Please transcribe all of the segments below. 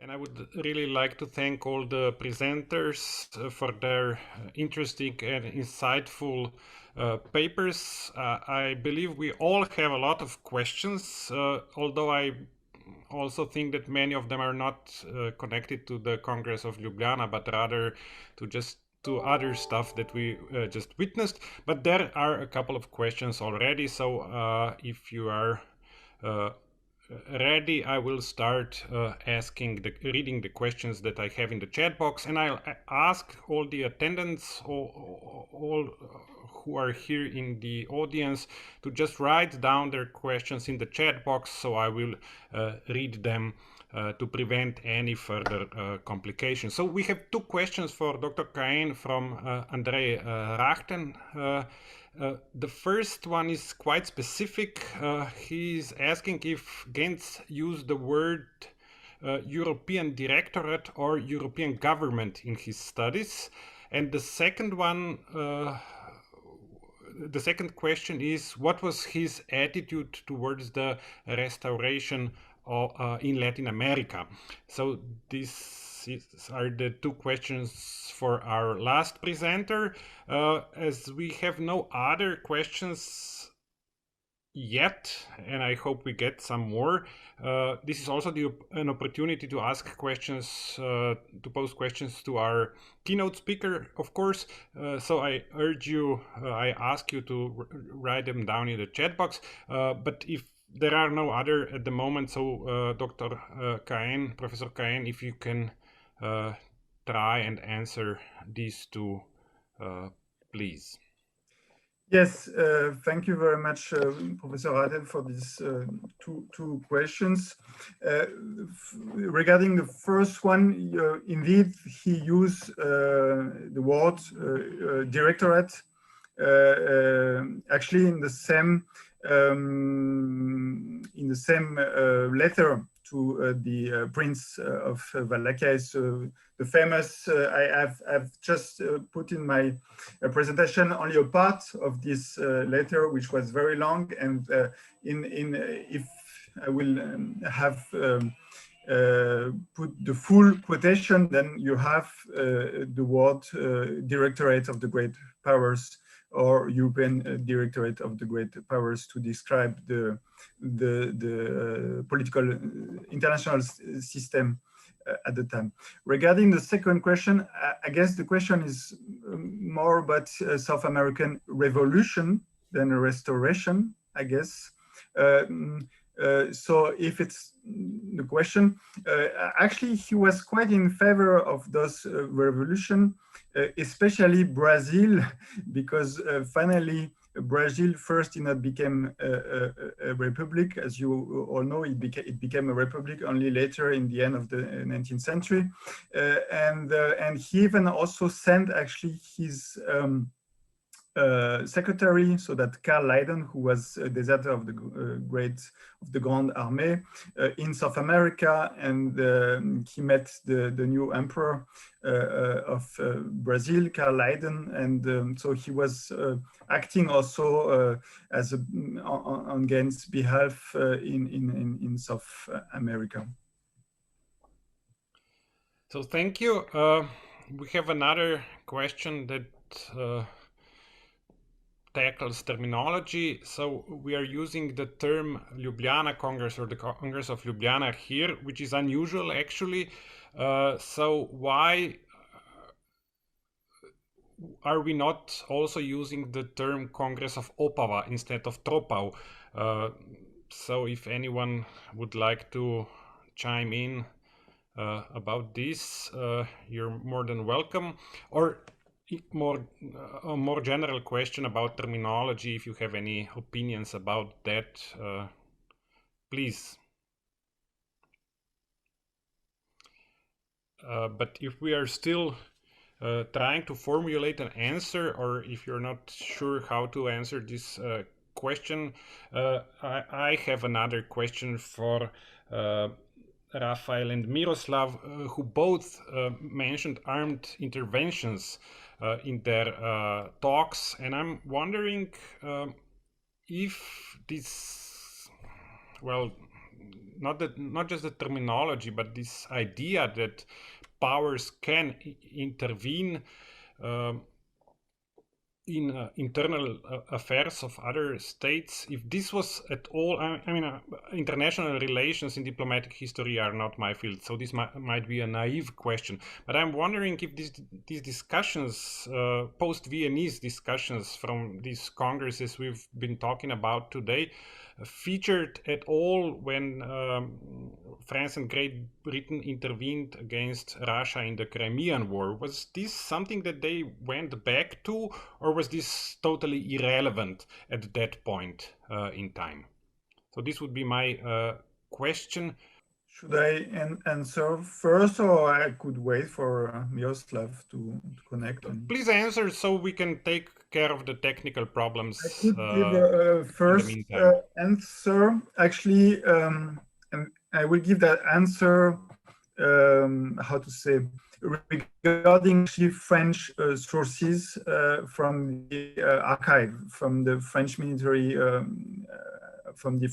And I would really like to thank all the presenters for their interesting and insightful papers. I believe we all have a lot of questions, although I also think that many of them are not connected to the Congress of Ljubljana, but rather to other stuff that we just witnessed. But there are a couple of questions already, so if you are uh, ready, I will start reading the questions that I have in the chat box, and I'll ask all the attendants, all who are here in the audience, to just write down their questions in the chat box, so I will read them to prevent any further complications. So we have two questions for Dr. Cain from André Rachten. The first one is quite specific. He's asking if Gens used the word European Directorate or European Government in his studies. And the second one, the second question is, what was his attitude towards the restoration in Latin America? So these are the two questions for our last presenter. As we have no other questions yet, and I hope we get some more. This is also an opportunity to ask questions, to pose questions to our keynote speaker, of course. So I ask you to write them down in the chat box. But if there are no other at the moment, so Dr. Cain, Professor Cain, if you can try and answer these two, please. Yes, thank you very much, Professor Raden, for these two questions. Regarding the first one, indeed, he used the word directorate actually in the same letter to the Prince of Wallachia. So the famous, I've just put in my presentation only a part of this letter, which was very long, and if I will have put the full quotation, then you have the word Directorate of the Great Powers, or European Directorate of the Great Powers, to describe the political international system at the time. Regarding the second question, I guess the question is more about South American revolution than a restoration, I guess. So if it's the question, actually he was quite in favor of those revolution, especially Brazil, because finally Brazil first did not become a republic. As you all know, it became a republic only later in the end of the 19th century. And he even also sent actually his secretary, so that Karl Leiden, who was a deserter of the Grande Armée in South America, and he met the new emperor of Brazil, Karl Leiden, and so he was acting also as on Gens' behalf in South America. So thank you. We have another question that tackles terminology. So we are using the term Ljubljana Congress, or the Congress of Ljubljana here, which is unusual actually. So why are we not also using the term Congress of Opava instead of Tropau? So if anyone would like to chime in about this, you're more than welcome. Or a more general question about terminology, if you have any opinions about that, please. But if we are still trying to formulate an answer, or if you're not sure how to answer this question, I have another question for Raphael and Miroslav, who both mentioned armed interventions in their talks, and I'm wondering if this, well, not just the terminology, but this idea that powers can intervene in internal affairs of other states. If this was at all, I mean, international relations in diplomatic history are not my field, so this might be a naive question. But I'm wondering if these discussions, post-Viennese discussions from these congresses we've been talking about today, featured at all when France and Great Britain intervened against Russia in the Crimean War. Was this something that they went back to, or was this totally irrelevant at that point in time? So this would be my question. Should I answer first, or I could wait for Miroslav to connect? Please answer so we can take care of the technical problems I could give a first answer. Actually, and I will give that answer, how to say, regarding French sources from the archive, from the French military, from the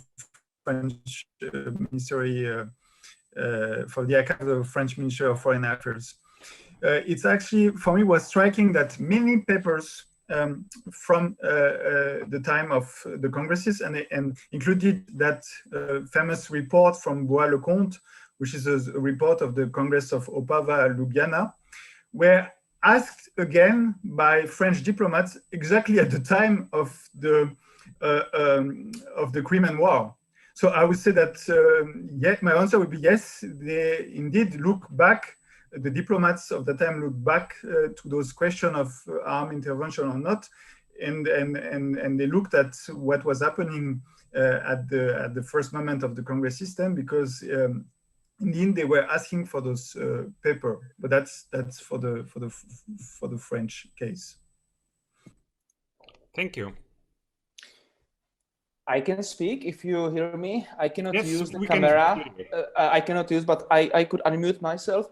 French ministry, for the archive of the French Ministry of Foreign Affairs. It's actually, for me, was striking that many papers from the time of the congresses and included that famous report from Bois-Lecomte, which is a report of the Congress of Opava, Ljubljana, were asked again by French diplomats exactly at the time of the Crimean War. So I would say that my answer would be yes, they indeed look back. The diplomats of the time look back to those questions of armed intervention or not, and they looked at what was happening at the first moment of the Congress system, because indeed they were asking for those paper. But that's for the French case. Thank you. I can speak if you hear me. I cannot use the we camera. I cannot use, but I could unmute myself.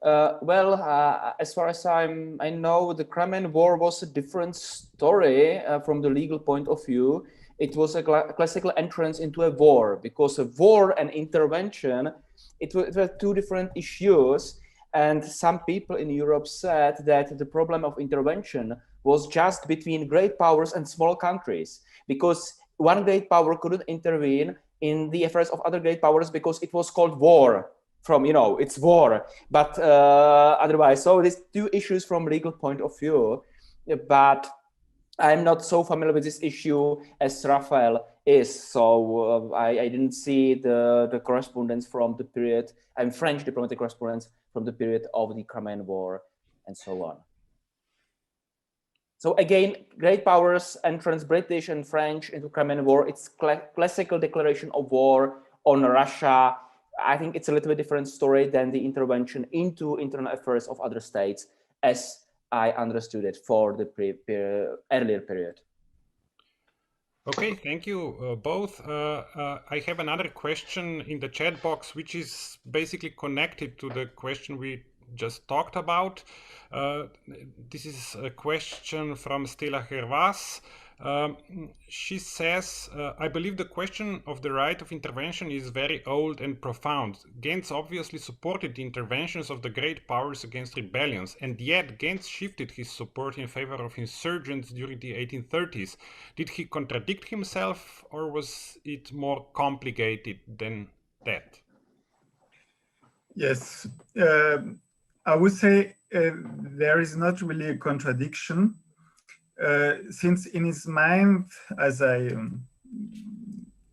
As far as I know, the Crimean War was a different story from the legal point of view. It was a classical entrance into a war, because a war and intervention, it were two different issues. And some people in Europe said that the problem of intervention was just between great powers and small countries, because one great power couldn't intervene in the affairs of other great powers because it was called war. From, it's war, but otherwise, so these two issues from legal point of view, but I'm not so familiar with this issue as Raphael is, so I didn't see the correspondence from the period, French diplomatic correspondence from the period of the Crimean War and so on. So again, great powers entrance, British and French into Crimean War, it's classical declaration of war on Russia. I think it's a little bit different story than the intervention into internal affairs of other states, as I understood it for the earlier period. Okay, thank you both. I have another question in the chat box, which is basically connected to the question we just talked about. This is a question from Stella Hervas. She says, I believe the question of the right of intervention is very old and profound. Gentz obviously supported the interventions of the great powers against rebellions, and yet Gentz shifted his support in favor of insurgents during the 1830s. Did he contradict himself, or was it more complicated than that? Yes, I would say there is not really a contradiction. Since in his mind, as I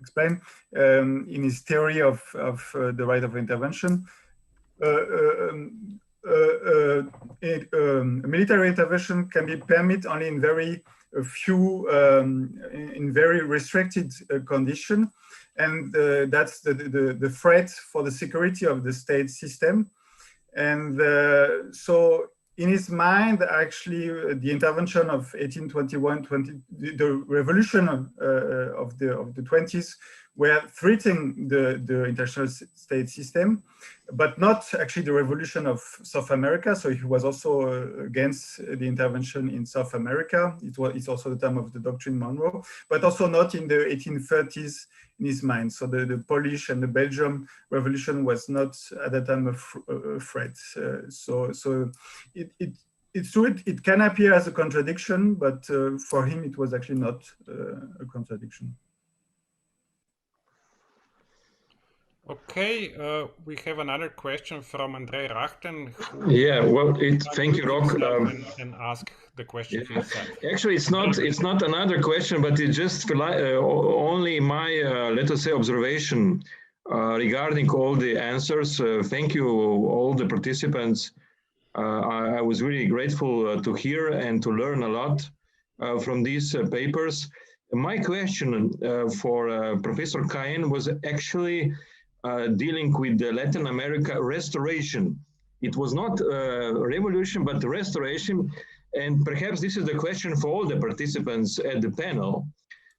explained, in his theory of the right of intervention, military intervention can be permitted only in very few, in very restricted condition, and that's the threat for the security of the state system. And so in his mind, actually, the intervention of 1821, the revolution of the 20s were threatening the international state system, but not actually the revolution of South America. So he was also against the intervention in South America. It's also the time of the Doctrine Monroe, but also not in the 1830s in his mind. So the Polish and the Belgium revolution was not at that time a threat. It's true, it can appear as a contradiction, but for him, it was actually not a contradiction. Okay, we have another question from André Rachten. Yeah, well, thank you, Rock. And ask the question himself. Actually, it's not another question, but it's just only my, let us say, observation regarding all the answers. Thank you, all the participants. I was really grateful to hear and to learn a lot from these papers. My question for Professor Cahen was actually dealing with the Latin America restoration. It was not revolution, but restoration. And perhaps this is the question for all the participants at the panel.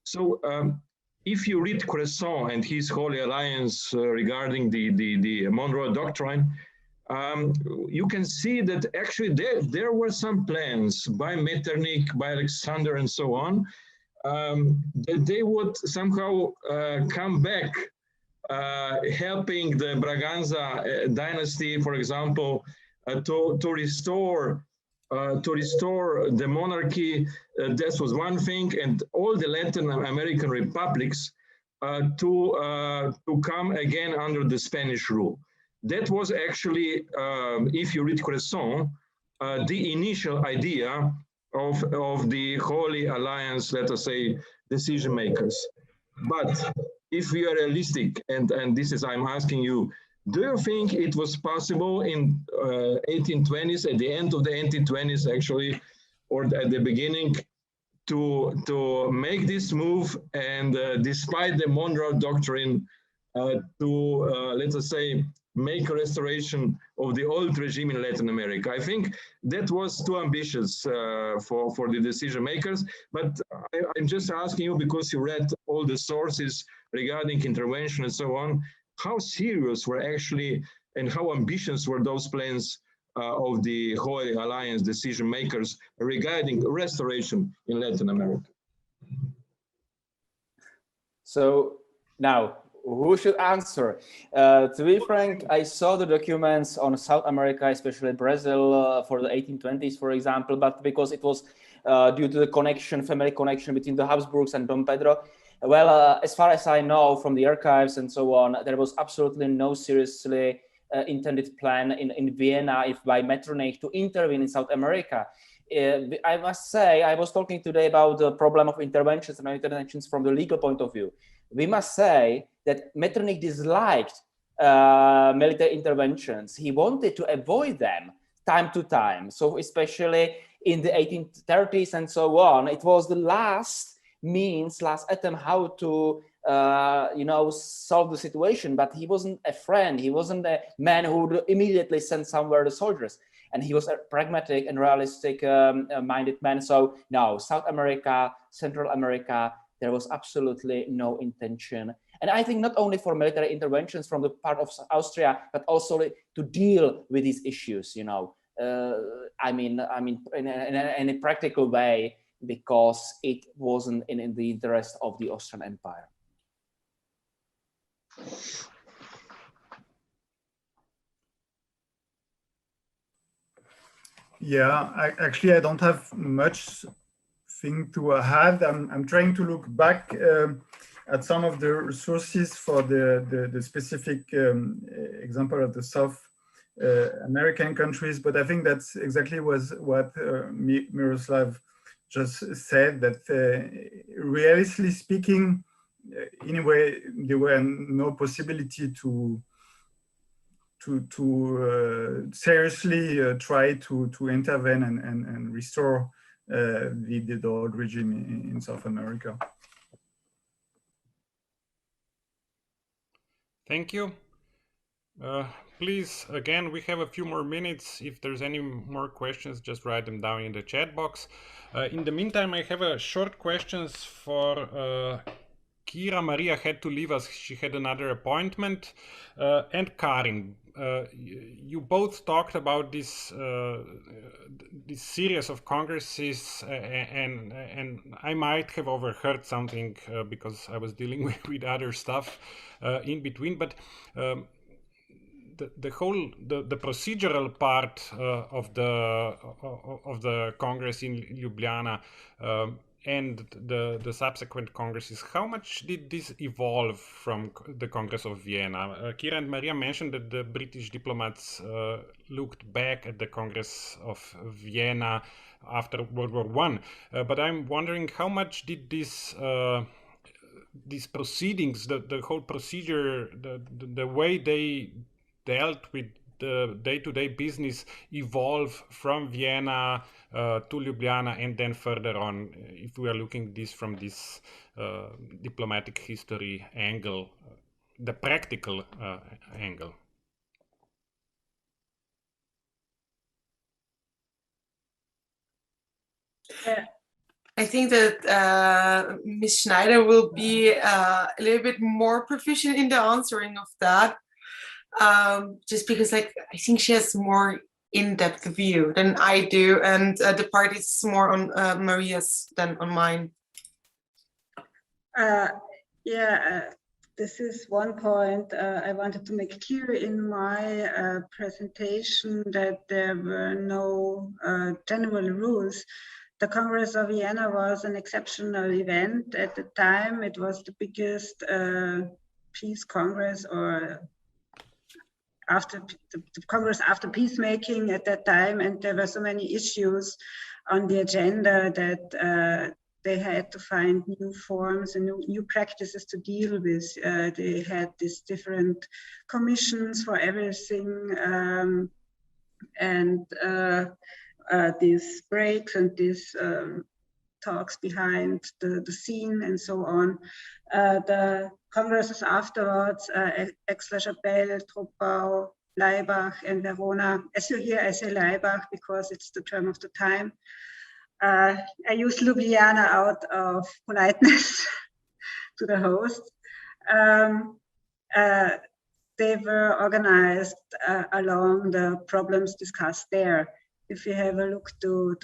So if you read Cresson and his Holy Alliance regarding the Monroe Doctrine, you can see that actually there were some plans by Metternich, by Alexander, and so on, that they would somehow come back, helping the Braganza dynasty, for example, to restore the monarchy. That was one thing, and all the Latin American republics to come again under the Spanish rule. That was actually, if you read Cresson, the initial idea of the Holy Alliance, let us say, decision makers. But if we are realistic, and this is I'm asking you, do you think it was possible in 1820s, at the end of the 1820s actually, or at the beginning, to make this move and despite the Monroe Doctrine, let us say, make a restoration of the old regime in Latin America? I think that was too ambitious for the decision makers, but I'm just asking you because you read all the sources regarding intervention and so on, how serious were actually and how ambitious were those plans of the Holy Alliance decision makers regarding restoration in Latin America? So now, who should answer? To be frank, I saw the documents on South America, especially Brazil, for the 1820s, for example, but because it was due to the family connection between the Habsburgs and Dom Pedro, well, as far as I know from the archives and so on, there was absolutely no seriously intended plan in Vienna, if by Metternich, to intervene in South America. I must say, I was talking today about the problem of interventions and interventions from the legal point of view. We must say that Metternich disliked military interventions. He wanted to avoid them time to time. So especially in the 1830s and so on, it was the last attempt how to solve the situation. But he wasn't a friend. He wasn't a man who would immediately send somewhere the soldiers. And he was a pragmatic and realistic minded man. So no, South America, Central America, there was absolutely no intention. And I think not only for military interventions from the part of Austria, but also to deal with these issues, in a practical way, because it wasn't in the interest of the Austrian Empire. Yeah, I don't have much thing to add. I'm trying to look back at some of the resources for the specific example of the South American countries, but I think that's exactly what Miroslav just said, that realistically speaking, anyway, there were no possibility to seriously try to intervene and restore the old regime in South America. Thank you. Please, again, we have a few more minutes. If there's any more questions, just write them down in the chat box. In the meantime, I have a short questions for Kira Maria had to leave us. She had another appointment. And Karin, you both talked about this series of congresses, and I might have overheard something because I was dealing with other stuff in between. But the whole the procedural part of the Congress in Ljubljana and the subsequent congresses, how much did this evolve from the Congress of Vienna? Kira and Maria mentioned that the British diplomats looked back at the Congress of Vienna after World War One, but I'm wondering how much did these proceedings, the whole procedure, the way they dealt with the day-to-day business evolve from Vienna to Ljubljana and then further on, if we are looking this from this diplomatic history angle, the practical angle. I think that Ms. Schneider will be a little bit more proficient in the answering of that. Just because I think she has more in-depth view than I do, and the part is more on Maria's than on mine. This is one point I wanted to make clear in my presentation, that there were no general rules. The Congress of Vienna was an exceptional event at the time. It was the biggest peace congress, or after the Congress after peacemaking at that time, and there were so many issues on the agenda that they had to find new forms and new practices to deal with. They had these different commissions for everything, and these breaks and these talks behind the scene and so on. The congresses afterwards, Aix-la-Chapelle, Troppau, Laibach, and Verona. As you hear, I say Laibach because it's the term of the time. I use Ljubljana out of politeness to the host. They were organized along the problems discussed there. If you have a look to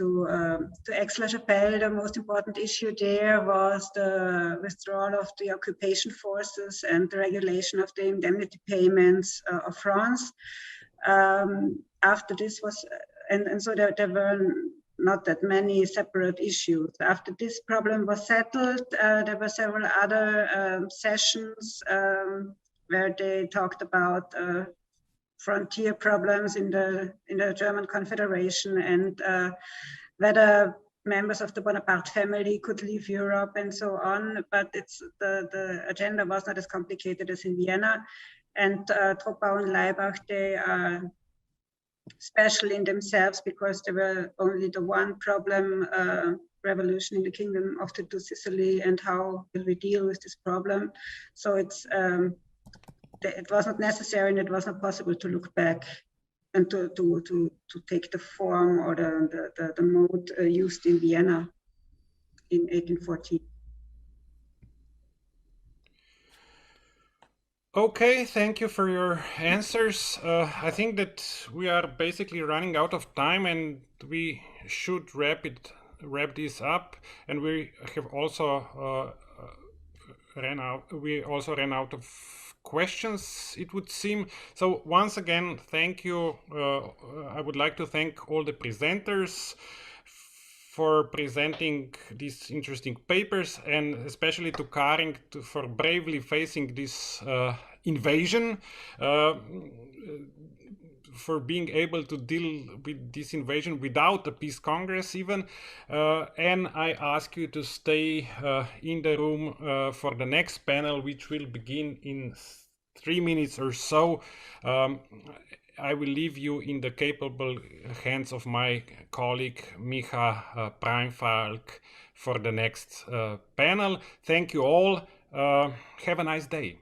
Aix-la-Chapelle, the most important issue there was the withdrawal of the occupation forces and the regulation of the indemnity payments of France. After this was, and so there were not that many separate issues. After this problem was settled, there were several other sessions where they talked about frontier problems in the German Confederation, and whether members of the Bonaparte family could leave Europe and so on. But the agenda was not as complicated as in Vienna. And Troppau and Laibach, they are special in themselves because they were only the one problem, revolution in the Kingdom of the Two Sicily, and how will we deal with this problem. So it was not necessary, and it was not possible to look back and to take the form or the mode used in Vienna in 1814. Okay, thank you for your answers. I think that we are basically running out of time, and we should wrap this up. And we have also ran out of questions, it would seem. So once again, thank you. I would like to thank all the presenters for presenting these interesting papers, and especially to Karin for bravely facing this invasion, for being able to deal with this invasion without a peace congress even. And I ask you to stay in the room for the next panel, which will begin in 3 minutes or so. I will leave you in the capable hands of my colleague Micha Primefalk for the next panel. Thank you all. Have a nice day.